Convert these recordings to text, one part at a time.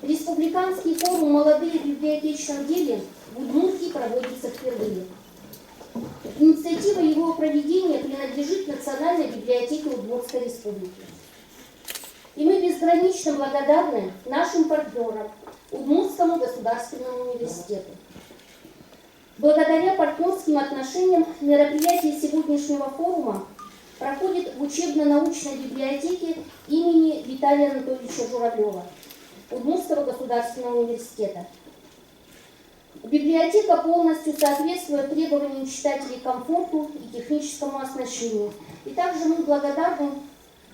Республиканский форум «Молодые в библиотечном деле» в Удмуртии проводится впервые. Инициатива его проведения принадлежит Национальной библиотеке Удмуртской республики. И мы безгранично благодарны нашим партнерам, Удмуртскому государственному университету. Благодаря партнерским отношениям мероприятие сегодняшнего форума проходит в учебно-научной библиотеке имени Виталия Анатольевича Журавлева, Удмуртского государственного университета. Библиотека полностью соответствует требованиям читателей комфорту и техническому оснащению. И также мы благодарны,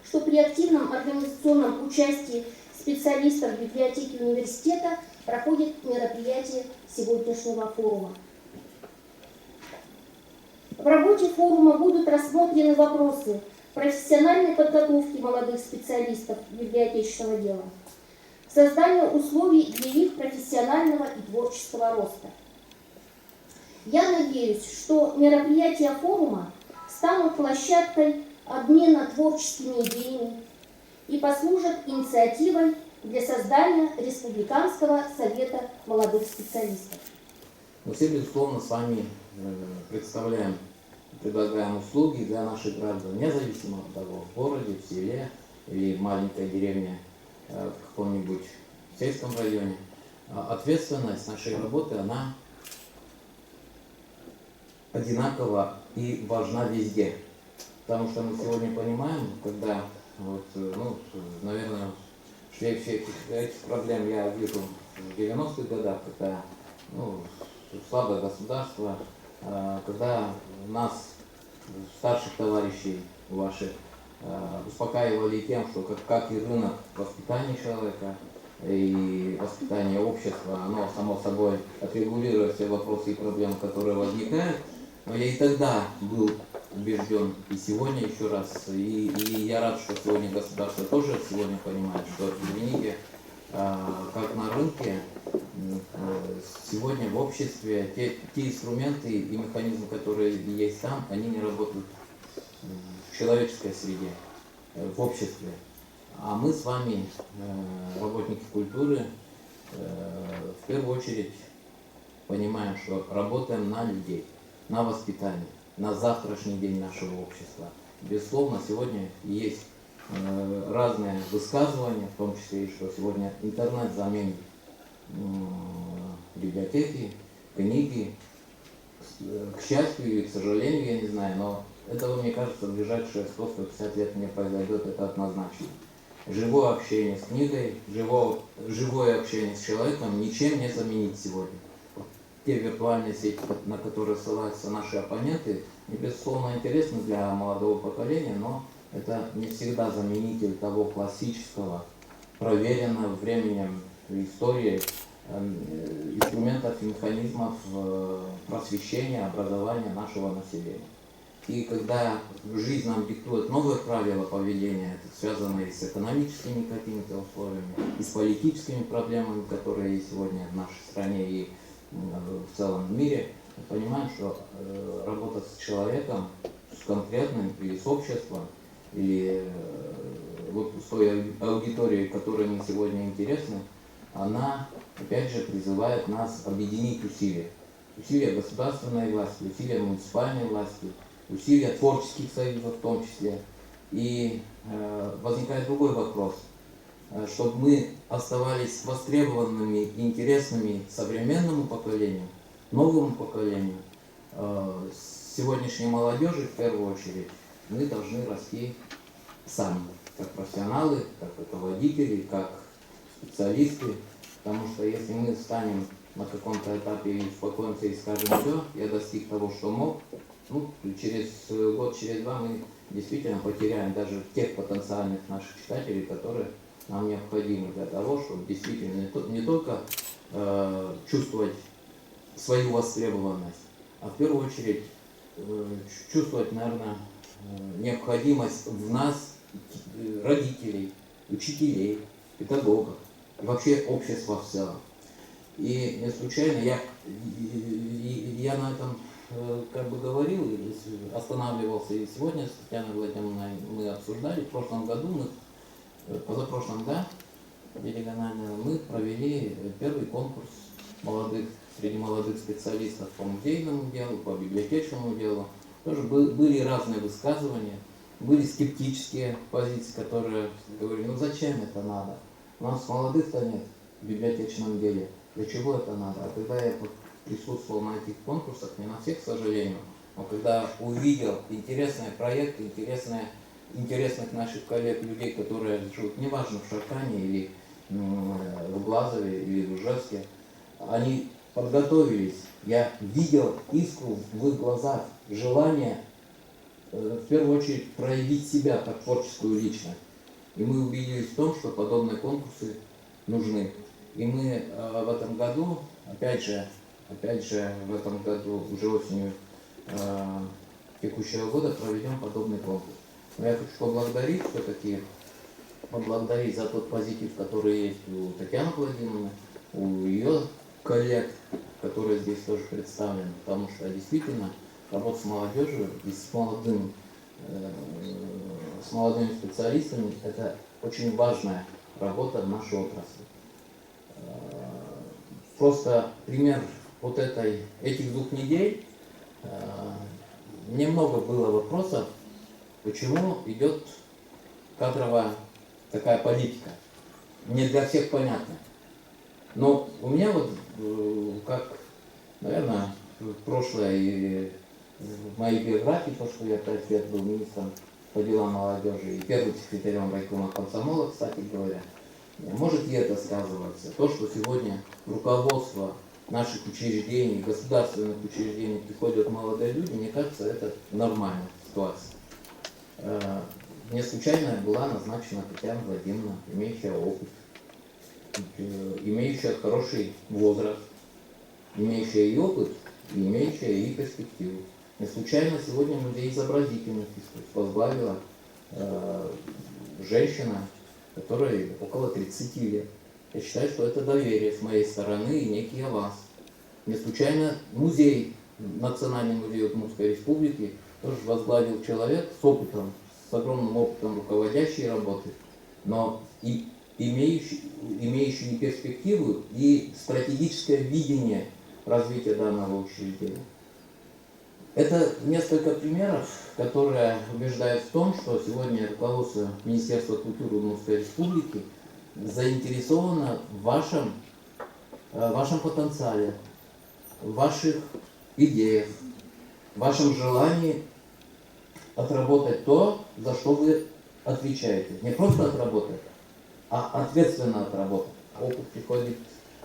что при активном организационном участии специалистов библиотеки университета проходит мероприятие сегодняшнего форума. В работе форума будут рассмотрены вопросы профессиональной подготовки молодых специалистов библиотечного дела, создания условий для их профессионального и творческого роста. Я надеюсь, что мероприятия форума станут площадкой обмена творческими идеями и послужат инициативой для создания Республиканского совета молодых специалистов. Мы все, безусловно, с вами предлагаем услуги для наших граждан, независимо от того, в городе, в селе или в маленькой деревне, в каком-нибудь сельском районе. Ответственность нашей работы, она одинакова и важна везде. Потому что мы сегодня понимаем, когда, наверное, шлейф этих проблем я вижу в 90-х годах, когда слабое государство, когда нас, старших товарищей ваших, успокаивали тем, что как и рынок воспитания человека и воспитания общества, оно само собой отрегулирует все вопросы и проблемы, которые возникают. Но я и тогда был убежден, и сегодня еще раз, и я рад, что сегодня государство тоже сегодня понимает, что, извините, как на рынке, сегодня в обществе те инструменты и механизмы, которые есть там, они не работают в человеческой среде, в обществе. А мы с вами, работники культуры, в первую очередь понимаем, что работаем на людей, на воспитание, на завтрашний день нашего общества. Безусловно, сегодня есть разные высказывания, в том числе и что сегодня интернет заменит библиотеки, книги. К счастью или к сожалению, я не знаю, но этого, мне кажется, в ближайшие 100-150 лет не произойдет, это однозначно. Живое общение с книгой, живое общение с человеком ничем не заменить сегодня. Те виртуальные сети, на которые ссылаются наши оппоненты, безусловно, интересны для молодого поколения, но это не всегда заменитель того классического, проверенного временем истории инструментов и механизмов просвещения, образования нашего населения. И когда жизнь нам диктует новые правила поведения, связанные с экономическими какими-то условиями, и с политическими проблемами, которые есть сегодня в нашей стране и в целом мире, мы понимаем, что работа с человеком, с конкретным или с обществом, или вот с той аудиторией, которой мы сегодня интересны, она, опять же, призывает нас объединить усилия. Усилия государственной власти, усилия муниципальной власти, усилия творческих союзов в том числе. И возникает другой вопрос. Чтобы мы оставались востребованными и интересными современному поколению, новому поколению, сегодняшней молодежи в первую очередь, мы должны расти сами, как профессионалы, как руководители, как специалисты. Потому что если мы станем на каком-то этапе и успокоимся и скажем: все, я достиг того, что мог, через год, через два мы действительно потеряем даже тех потенциальных наших читателей, которые нам необходимы для того, чтобы действительно не только чувствовать свою востребованность, а в первую очередь чувствовать, наверное, необходимость в нас, родителей, учителей, педагогов, и вообще общества в целом. И не случайно я на этом говорил, останавливался, и сегодня с Татьяной Владимировной мы обсуждали, в прошлом году позапрошлом, да, регионального, мы провели первый конкурс среди молодых специалистов по музейному делу, по библиотечному делу. Тоже были разные высказывания, были скептические позиции, которые говорили, ну зачем это надо? У нас молодых-то нет в библиотечном деле, для чего это надо? А когда я присутствовал на этих конкурсах, не на всех, к сожалению, но когда увидел интересные проекты, интересных наших коллег, людей, которые живут, неважно, в Шаркане или в Глазове или в Ижевске, они подготовились, я видел искру в их глазах, желание в первую очередь проявить себя как творческую личность. И мы убедились в том, что подобные конкурсы нужны. И мы в этом году, опять же, в этом году, уже осенью текущего года проведем подобный конкурс. Но я хочу поблагодарить за тот позитив, который есть у Татьяны Владимировны, у ее коллег, которые здесь тоже представлены, потому что действительно работа с молодежью и с молодыми специалистами – это очень важная работа в нашей отрасли. Просто пример вот этих 2 недель, немного было вопросов, почему идет кадровая такая политика. Не для всех понятно. Но у меня вот, как, наверное, прошлое и в моей биографии, то, что я 5 лет был министром по делам молодежи и первым секретарем райкома комсомола, кстати говоря, может и это сказывается. То, что сегодня в руководство наших учреждений, государственных учреждений приходят молодые люди, мне кажется, это нормальная ситуация. Не случайно была назначена Татьяна Владимировна, имеющая опыт, имеющая хороший возраст, имеющая и опыт, и имеющая и перспективу. Не случайно сегодня музей изобразительных искусств возглавила женщина, которой около 30 лет. Я считаю, что это доверие с моей стороны и некий аванс. Не случайно музей, Национальный музей Удмуртской Республики, тоже возглавил человек с опытом, с огромным опытом руководящей работы, но и имеющий перспективу и стратегическое видение развития данного учреждения. Это несколько примеров, которые убеждают в том, что сегодня руководство Министерства культуры Удмуртской Республики заинтересовано в вашем потенциале, в ваших идеях, в вашем желании отработать то, за что вы отвечаете. Не просто отработать, а ответственно отработать. Опыт приходит,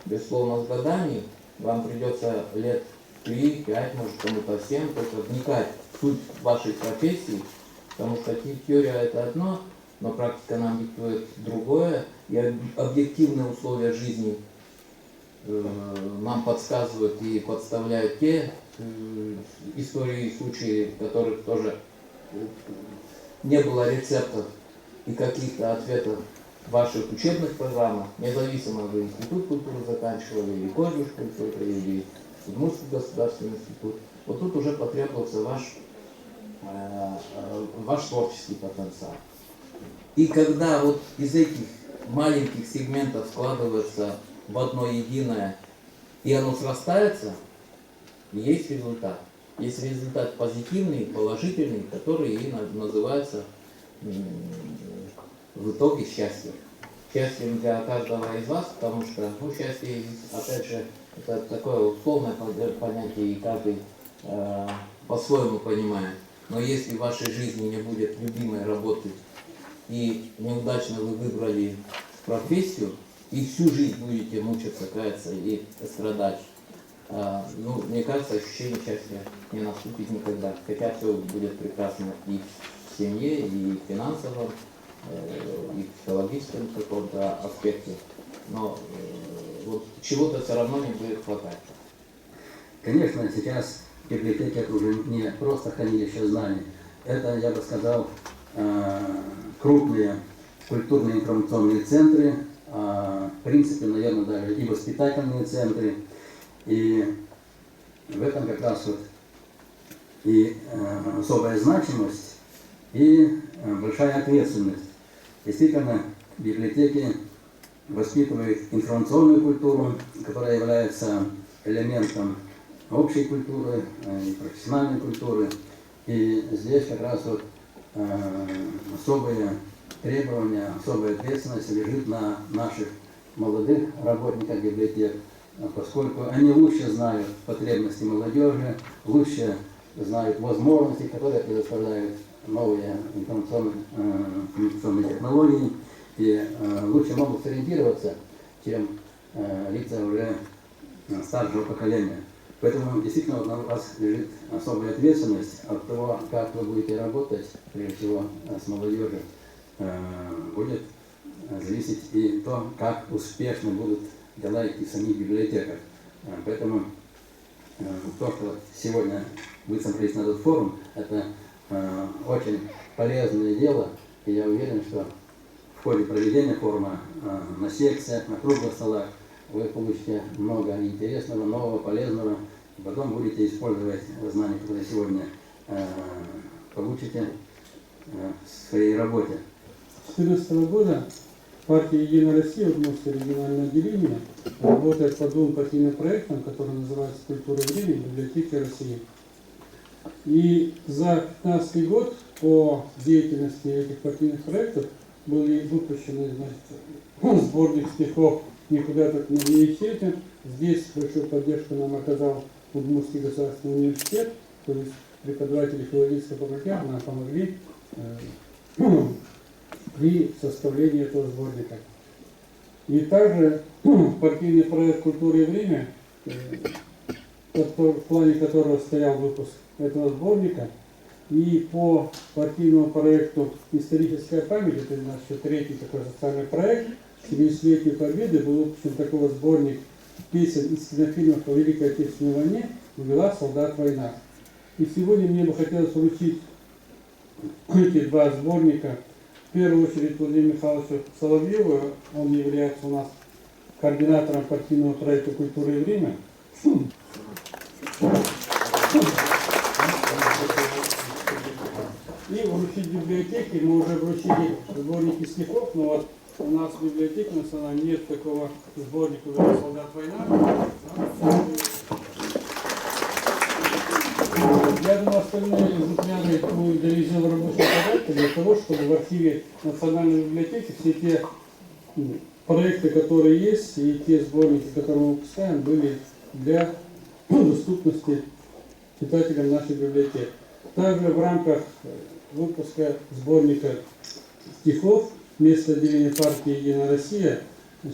безусловно, с годами. Вам придется лет 3, 5, может кому-то 7, только вникать в суть вашей профессии, потому что теория это одно, но практика нам диктует другое, и объективные условия жизни нам подсказывают и подставляют те истории и случаи, в которых тоже не было рецептов и каких-то ответов в ваших учебных программах, независимо вы институт культуры заканчивали, или колледж культуры, или Удмуртский государственный институт. Вот тут уже потребовался ваш творческий потенциал. И когда вот из этих маленьких сегментов складывается в одно единое, и оно срастается, есть результат. Есть результат позитивный, положительный, который и называется в итоге счастьем. Счастьем для каждого из вас, потому что счастье, опять же, это такое условное понятие, и каждый по-своему понимает. Но если в вашей жизни не будет любимой работы, и неудачно вы выбрали профессию, и всю жизнь будете мучиться, каяться и страдать, мне кажется, ощущение счастья не наступит никогда. Хотя все будет прекрасно и в семье, и в финансовом, и в психологическом каком-то аспекте. Но вот чего-то все равно не будет хватать. Конечно, сейчас библиотеки это уже не просто хранилище знаний. Это, я бы сказал, крупные культурные информационные центры, в принципе, наверное, даже и воспитательные центры. И в этом как раз вот и особая значимость, и большая ответственность. Действительно, библиотеки воспитывает информационную культуру, которая является элементом общей культуры и профессиональной культуры. И здесь как раз вот особые требования, особая ответственность лежит на наших молодых работниках библиотек, поскольку они лучше знают потребности молодежи, лучше знают возможности, которые предоставляют новые информационные технологии, и лучше могут сориентироваться, чем лица уже старшего поколения. Поэтому действительно на вас лежит особая ответственность от того, как вы будете работать, прежде всего с молодежью, будет зависеть и то, как успешно будут дела идти в самих библиотеках. Поэтому то, что сегодня вы собрались на этот форум, это очень полезное дело, и я уверен, что в ходе проведения форума на секциях, на круглых столах вы получите много интересного, нового, полезного, и потом будете использовать знания, которые сегодня получите в своей работе. С 2014 года партия «Единая Россия», Удмуртское региональное отделение, работает по двум партийным проектам, которые называются «Культура и время» и «Библиотеки России». И за 2015 год по деятельности этих партийных проектов были выпущены, значит, сборник стихов «Никуда так не университете». Здесь большую поддержку нам оказал Удмуртский государственный университет, то есть преподаватели филологического факультета нам помогли при составлении этого сборника. И также партийный проект «Культура и время», в плане которого стоял выпуск этого сборника, и по партийному проекту «Историческая память», это наш еще третий такой социальный проект, к 70-летию Победы был выпущен такой вот сборник песен из кинофильмов по Великой Отечественной войне «Увела солдат война». И сегодня мне бы хотелось вручить эти два сборника в первую очередь Владимиру Михайловичу Соловьеву. Он является у нас координатором партийного проекта «Культура и время». И вручить библиотеки, мы уже вручили сборники стихов, но вот у нас в библиотеке национальной нет такого сборника «Увела солдат война». Я думаю, остальные экземпляры мы довезем в рабочий порядок для того, чтобы в архиве Национальной библиотеки все те проекты, которые есть, и те сборники, которые мы выпускаем, были для доступности читателям нашей библиотеки. Также в рамках выпуска сборника стихов место отделения партии «Единая Россия»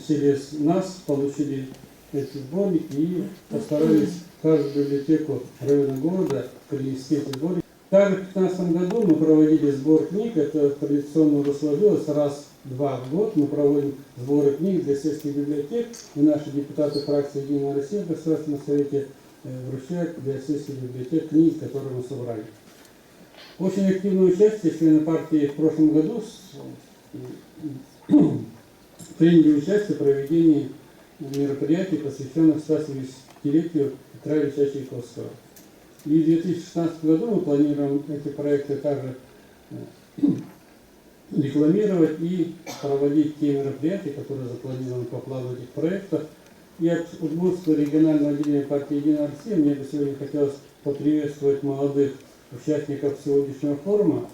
через нас получили эти сборники и постарались в каждую библиотеку района города принести эти сборники. Также в 2015 году мы проводили сбор книг, это традиционно уже сложилось, раз-два в год мы проводим сборы книг для сельских библиотек, и наши депутаты фракции «Единая Россия» в Государственном совете вручают для сельских библиотек книги, которые мы собрали. Очень активное участие члены партии в прошлом году приняли участие в проведении мероприятий, посвященных 170-летию Петра Ильича Чайковского. И в 2016 году мы планируем эти проекты также рекламировать и проводить те мероприятия, которые запланированы по плану этих проектов. И от Удмуртского регионального отделения партии «Единая Россия» мне бы сегодня хотелось поприветствовать молодых участников сегодняшнего форума,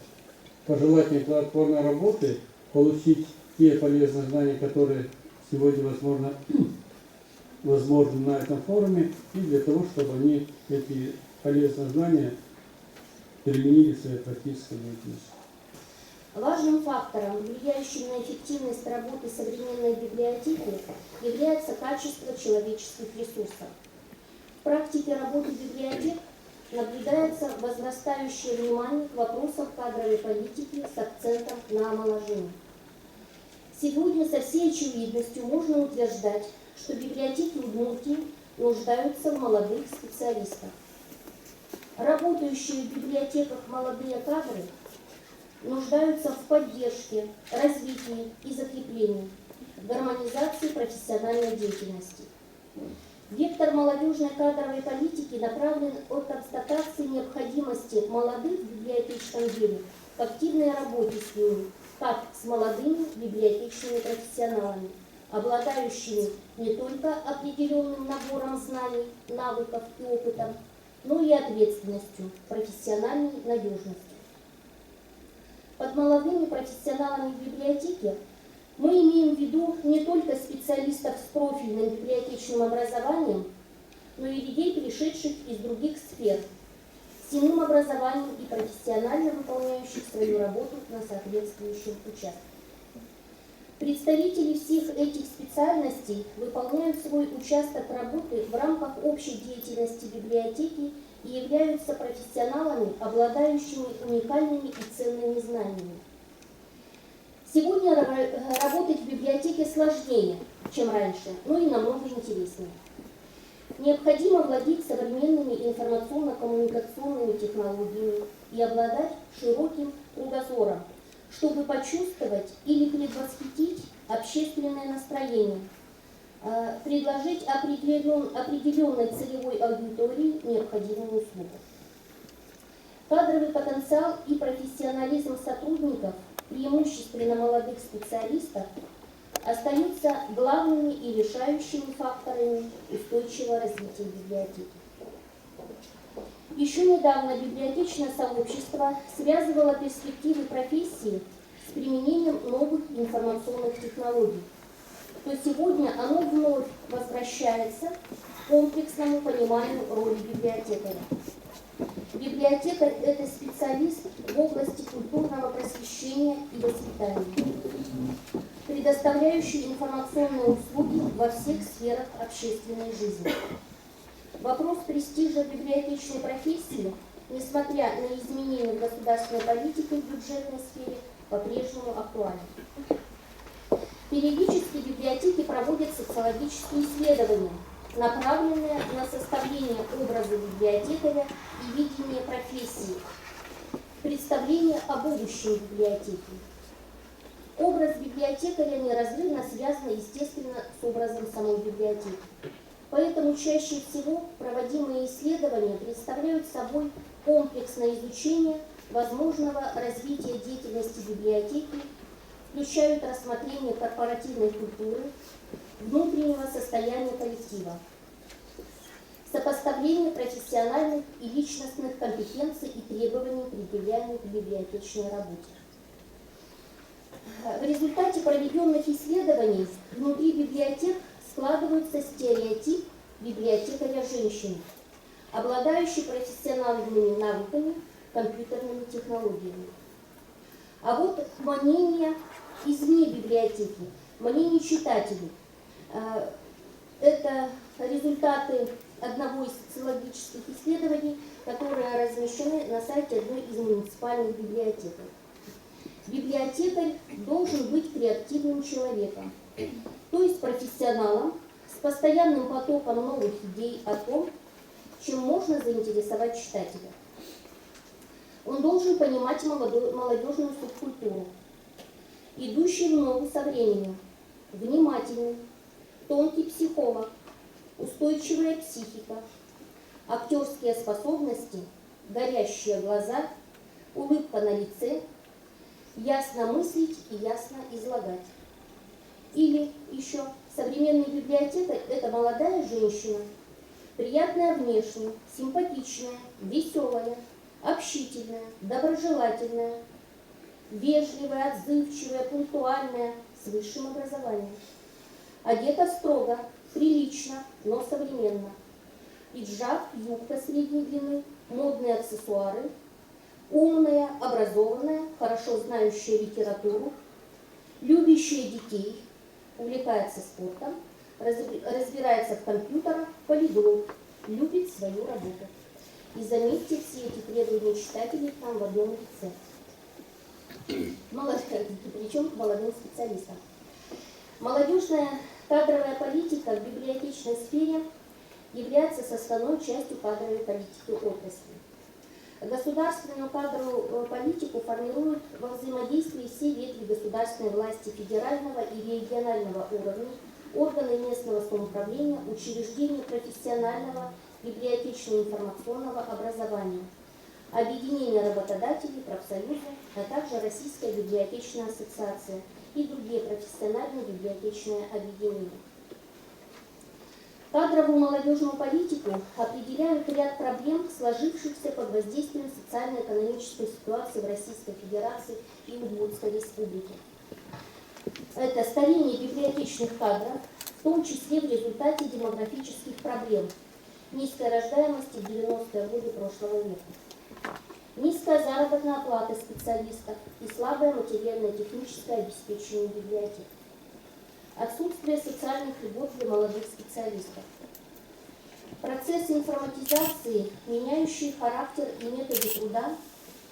пожелать им плодотворной работы, получить те полезные знания, которые сегодня возможны на этом форуме, и для того, чтобы они эти полезные знания применили в своей практической деятельности. Важным фактором, влияющим на эффективность работы современной библиотеки, является качество человеческих ресурсов. В практике работы библиотек наблюдается возрастающее внимание к вопросам кадровой политики с акцентом на омоложение. Сегодня со всей очевидностью можно утверждать, что библиотеки Удмуртии нуждаются в молодых специалистах. Работающие в библиотеках молодые кадры нуждаются в поддержке, развитии и закреплении, гармонизации профессиональной деятельности. Вектор молодежной кадровой политики направлен от констатации необходимости молодых в библиотечном деле к активной работе с ними, как с молодыми библиотечными профессионалами, обладающими не только определенным набором знаний, навыков и опытом, но и ответственностью, профессиональной надежностью. Под молодыми профессионалами в библиотеке мы имеем в виду не только специалистов с профильным библиотечным образованием, но и людей, пришедших из других сфер, с иным образованием и профессионально выполняющих свою работу на соответствующем участке. Представители всех этих специальностей выполняют свой участок работы в рамках общей деятельности библиотеки и являются профессионалами, обладающими уникальными и ценными знаниями. Сегодня работать в библиотеке сложнее, чем раньше, но и намного интереснее. Необходимо владеть современными информационно-коммуникационными технологиями и обладать широким кругозором, чтобы почувствовать или предвосхитить общественное настроение, предложить определенной целевой аудитории необходимую услугу. Кадровый потенциал и профессионализм сотрудников, преимущественно молодых специалистов, остаются главными и решающими факторами устойчивого развития библиотеки. Еще недавно библиотечное сообщество связывало перспективы профессии с применением новых информационных технологий, то сегодня оно вновь возвращается к комплексному пониманию роли библиотекаря. Библиотекарь – это специалист в области культурного просвещения и воспитания, предоставляющий информационные услуги во всех сферах общественной жизни. Вопрос престижа библиотечной профессии, несмотря на изменения в государственной политике в бюджетной сфере, по-прежнему актуален. Периодически в библиотеке проводят социологические исследования, направленные на составление образа библиотекаря и видение профессии, представление о будущем библиотеки. Образ библиотекаря неразрывно связан, естественно, с образом самой библиотеки. Поэтому чаще всего проводимые исследования представляют собой комплексное изучение возможного развития деятельности библиотеки, включают рассмотрение корпоративной культуры, внутреннего состояния коллектива, сопоставление профессиональных и личностных компетенций и требований, предъявляемых к библиотечной работе. В результате проведенных исследований внутри библиотек складывается стереотип библиотекаря-женщины, обладающей профессиональными навыками, компьютерными технологиями. А вот мнение извне библиотеки, мнение читателей – это результаты одного из социологических исследований, которые размещены на сайте одной из муниципальных библиотек. Библиотекарь должен быть креативным человеком, то есть профессионалом с постоянным потоком новых идей о том, чем можно заинтересовать читателя. Он должен понимать молодежную субкультуру, идущий в ногу со временем, внимательный, тонкий психолог, устойчивая психика, актерские способности, горящие глаза, улыбка на лице, ясно мыслить и ясно излагать. Или еще современный библиотекарь – это молодая женщина, приятная внешне, симпатичная, веселая, общительная, доброжелательная, вежливая, отзывчивая, пунктуальная, с высшим образованием. Одета строго, прилично, но современно. Пиджак, юбка средней длины, модные аксессуары, умная, образованная, хорошо знающая литературу, любящая детей, увлекается спортом, разбирается в компьютерах, полиглот, любит свою работу. И заметьте, все эти требования читателей к нам в одном лице. Причем к молодым специалистам. Молодежная кадровая политика в библиотечной сфере является составной частью кадровой политики отрасли. Государственную кадровую политику формируют во взаимодействии все ветви государственной власти федерального и регионального уровней, органы местного самоуправления, учреждения профессионального библиотечно-информационного образования, объединения работодателей, профсоюзов, а также Российская библиотечная ассоциация и другие профессиональные библиотечные объединения. Кадровую молодежную политику определяют ряд проблем, сложившихся под воздействием социально-экономической ситуации в Российской Федерации и Удмуртской Республике. Это старение библиотечных кадров, в том числе в результате демографических проблем, низкой рождаемости в 90-е годы прошлого века, низкая заработная плата специалистов и слабое материально-техническое обеспечение библиотек, отсутствие социальных льгот для молодых специалистов, процессы информатизации, меняющие характер и методы труда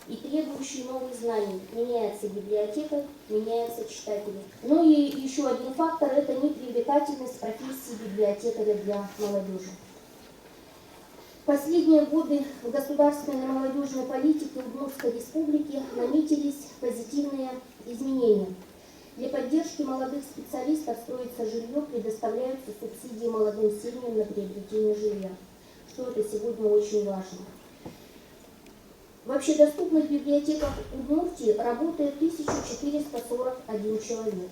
и требующие новых знаний. Меняется библиотека, меняются читатели. Ну и еще один фактор – это непривлекательность профессии библиотекаря для молодежи. В последние годы в государственной молодежной политике Удмуртской Республики наметились позитивные изменения. Для поддержки молодых специалистов строится жилье, предоставляются субсидии молодым семьям на приобретение жилья, что это сегодня очень важно. В общедоступных библиотеках Удмуртии работает 1441 человек.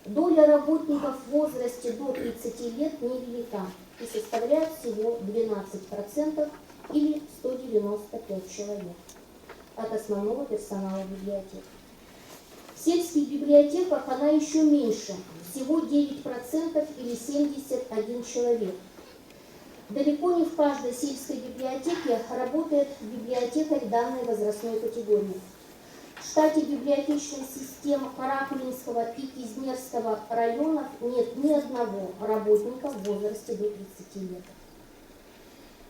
Доля работников в возрасте до 30 лет невелика и составляет всего 12% или 195 человек от основного персонала библиотек. В сельских библиотеках она еще меньше, всего 9% или 71 человек. Далеко не в каждой сельской библиотеке работает библиотекарь данной возрастной категории. В штате библиотечной системы Каракулинского и Кизнерского районов нет ни одного работника в возрасте до 30 лет.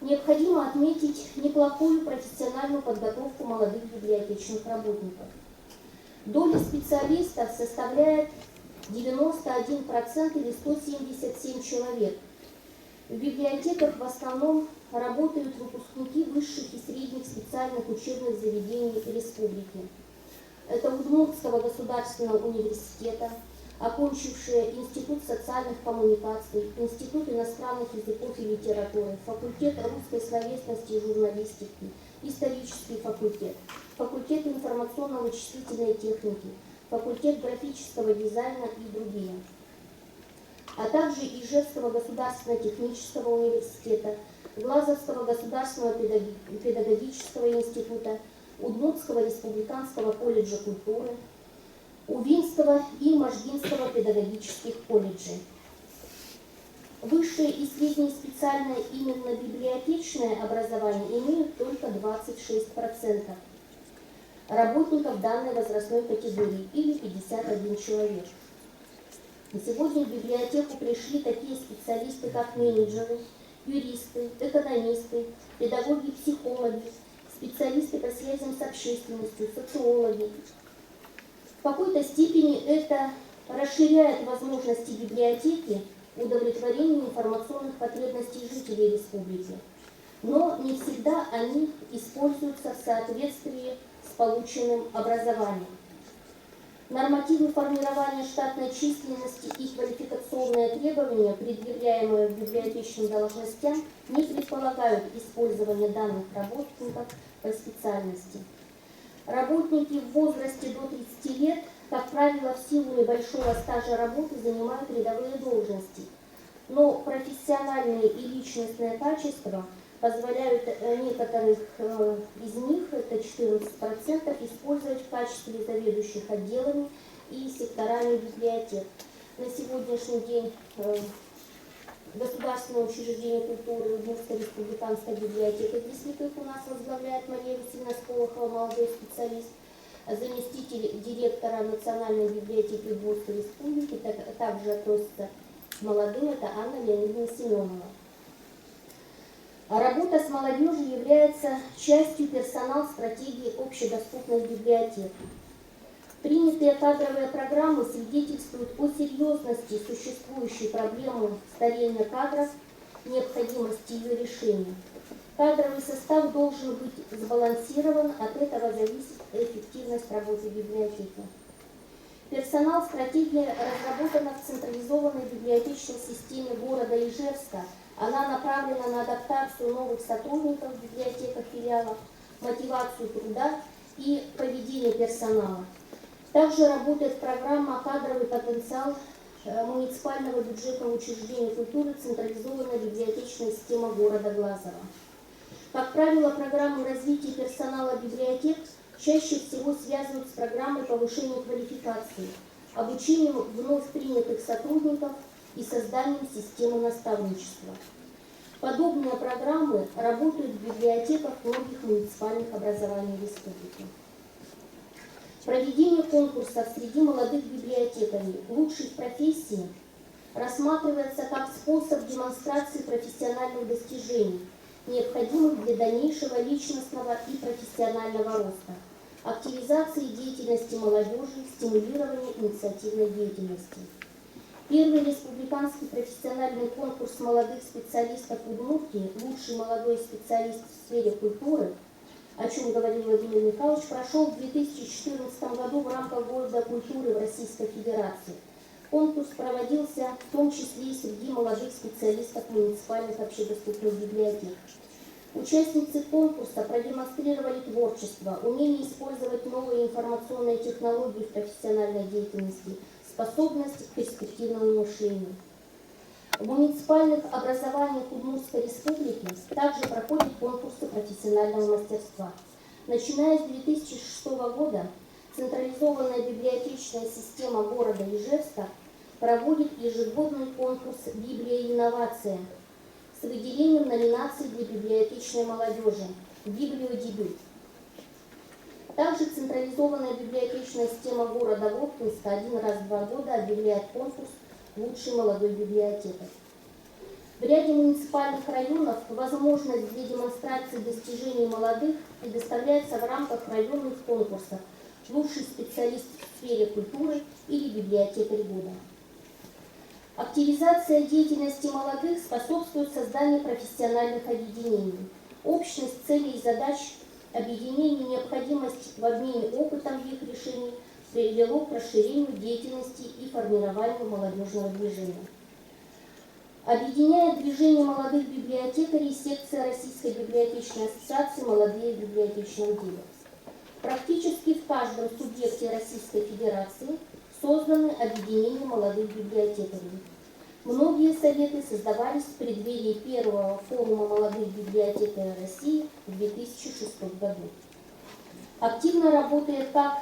Необходимо отметить неплохую профессиональную подготовку молодых библиотечных работников. Доля специалистов составляет 91% или 177 человек. В библиотеках в основном работают выпускники высших и средних специальных учебных заведений республики. Это Удмуртского государственного университета, окончившие Институт социальных коммуникаций, Институт иностранных языков и литературы, факультет русской словесности и журналистики, исторический факультет, факультет информационно-вычислительной техники, факультет графического дизайна и другие, а также Ижевского государственно-технического университета, Глазовского государственного педагогического института, Удмуртского республиканского колледжа культуры, Увинского и Можгинского педагогических колледжей. Высшее и среднее специальное именно библиотечное образование имеют только 26% работников данной возрастной категории или 51 человек. На сегодня в библиотеку пришли такие специалисты, как менеджеры, юристы, экономисты, педагоги-психологи, специалисты по связям с общественностью, социологи. В какой-то степени это расширяет возможности библиотеки удовлетворения информационных потребностей жителей республики, но не всегда они используются в соответствии с полученным образованием. Нормативы формирования штатной численности и квалификационные требования, предъявляемые в библиотечным должностям, не предполагают использование данных работников по специальности. Работники в возрасте до 30 лет, как правило, в силу небольшого стажа работы занимают рядовые должности, но профессиональные и личностные качества позволяют некоторых из них, это 14%, использовать в качестве заведующих отделами и секторами библиотек. На сегодняшний день Государственное учреждение культуры Удмуртской республиканской библиотеки для слепых у нас возглавляет Мария Васильевна Сполохова, молодой специалист, заместитель директора Национальной библиотеки Удмуртской республики, также относится к молодым, это Анна Леонидовна Семенова. Работа с молодежью является частью персонал-стратегии общедоступных библиотек. Принятые кадровые программы свидетельствуют о серьезности существующей проблемы старения кадров, необходимости ее решения. Кадровый состав должен быть сбалансирован, от этого зависит эффективность работы библиотеки. Персонал-стратегия разработана в централизованной библиотечной системе города Ижевска. Она направлена на адаптацию новых сотрудников в библиотеках филиалов, мотивацию труда и поведение персонала. Также работает программа «Кадровый потенциал муниципального бюджетного учреждения культуры централизованная библиотечная система города Глазова». Как правило, программы развития персонала библиотек чаще всего связывают с программой повышения квалификации, обучением вновь принятых сотрудников и созданием системы наставничества. Подобные программы работают в библиотеках многих муниципальных образований республики. Проведение конкурсов среди молодых библиотекарей лучших профессий рассматривается как способ демонстрации профессиональных достижений, необходимых для дальнейшего личностного и профессионального роста, активизации деятельности молодежи, стимулирования инициативной деятельности. Первый республиканский профессиональный конкурс молодых специалистов Удмуртии «Лучший молодой специалист в сфере культуры», о чем говорил Владимир Михайлович, прошел в 2014 году в рамках Года культуры в Российской Федерации. Конкурс проводился в том числе и среди молодых специалистов муниципальных общедоступных библиотек. Участницы конкурса продемонстрировали творчество, умение использовать новые информационные технологии в профессиональной деятельности, способность к перспективному мышлению. В муниципальных образованиях Удмуртской республики также проходят конкурсы профессионального мастерства. Начиная с 2006 года централизованная библиотечная система города Ижевска проводит ежегодный конкурс «Библия и инновация» с выделением номинаций для библиотечной молодежи «Библиодебют». Также централизованная библиотечная система города Воткинска один раз в 2 года объявляет конкурс «Лучший молодой библиотекарь». В ряде муниципальных районов возможность для демонстрации достижений молодых предоставляется в рамках районных конкурсов «Лучший специалист в сфере культуры» или «Библиотекарь года». Активизация деятельности молодых способствует созданию профессиональных объединений. Общность целей и задач объединений, необходимость в обмене опытом в их решении привело к расширению деятельности и формированию молодежного движения. Объединяет движение молодых библиотекарей секция Российской библиотечной ассоциации «Молодые в библиотечном деле». Практически в каждом субъекте Российской Федерации созданы объединения молодых библиотекарей. Многие советы создавались в преддверии первого форума молодых библиотекарей России в 2006 году. Активно работает как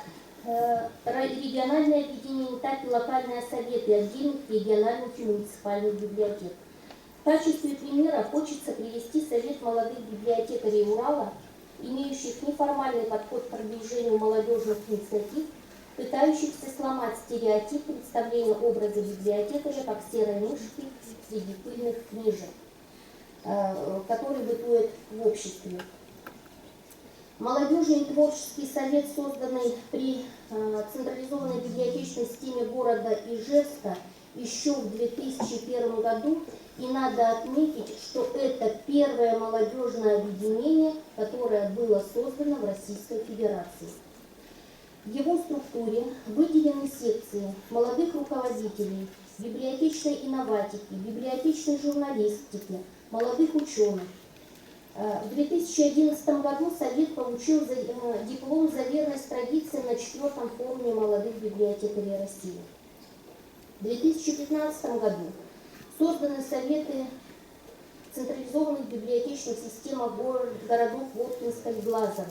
региональные объединения, так и локальные советы отдельных региональных и муниципальных библиотек. В качестве примера хочется привести Совет молодых библиотекарей Урала, имеющих неформальный подход к продвижению молодежных инициатив, пытающихся сломать стереотип представления образа библиотекаря как серой мышки среди пыльных книжек, который бытует в обществе. Молодежный и творческий совет, созданный при централизованной библиотечной системе города Ижевска еще в 2001 году, и надо отметить, что это первое молодежное объединение, которое было создано в Российской Федерации. В его структуре выделены секции молодых руководителей, библиотечной инноватики, библиотечной журналистики, молодых ученых. В 2011 году Совет получил диплом за верность традициям на 4-м форуме молодых библиотекарей России. В 2015 году созданы Советы централизованных библиотечных систем городов Воткинска и Глазова.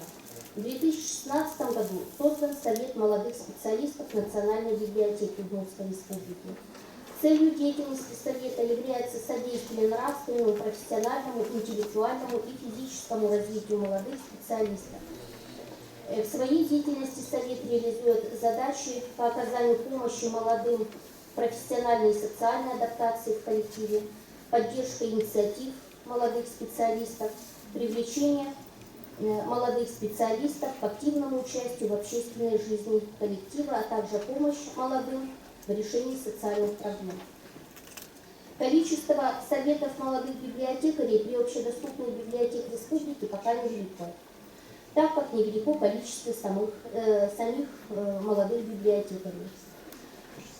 В 2016 году создан Совет молодых специалистов Национальной библиотеки Удмуртской республики. Целью деятельности Совета является содействие нравственному, профессиональному, интеллектуальному и физическому развитию молодых специалистов. В своей деятельности Совет реализует задачи по оказанию помощи молодым в профессиональной и социальной адаптации в коллективе, поддержка инициатив молодых специалистов, привлечение молодых специалистов к активному участию в общественной жизни коллектива, а также помощь молодым в решении социальных проблем. Количество советов молодых библиотекарей при общедоступных библиотеках республики пока невелико, так как невелико количество самих молодых библиотекарей.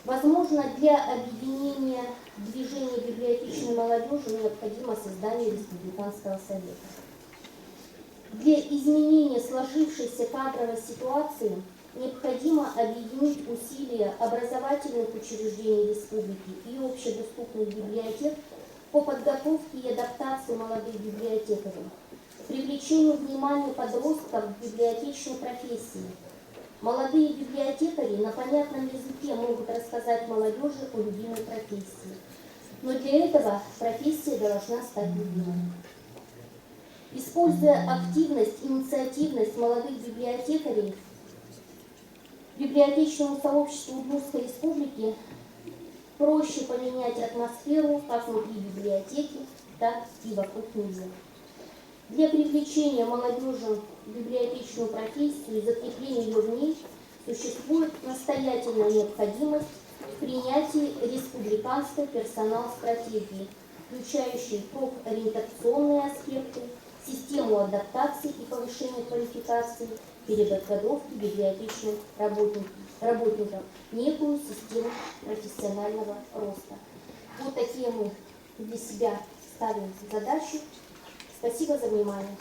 Возможно, для объединения движения библиотечной молодежи необходимо создание республиканского совета. Для изменения сложившейся кадровой ситуации необходимо объединить усилия образовательных учреждений республики и общедоступных библиотек по подготовке и адаптации молодых библиотекарей, привлечению внимания подростков к библиотечной профессии. Молодые библиотекари на понятном языке могут рассказать молодежи о любимой профессии. Но для этого профессия должна стать любимой. Используя активность, инициативность молодых библиотекарей, библиотечному сообществу Удмуртской республики проще поменять атмосферу как внутри библиотеки, так и вокруг нее. Для привлечения молодежи в библиотечную профессию и закрепления ее в ней существует настоятельная необходимость в принятии республиканской персонал-стратегии, включающей профориентационные аспекты, систему адаптации и повышения квалификации, переподготовки библиотечных работников, некую систему профессионального роста. Вот такие мы для себя ставим задачи. Спасибо за внимание.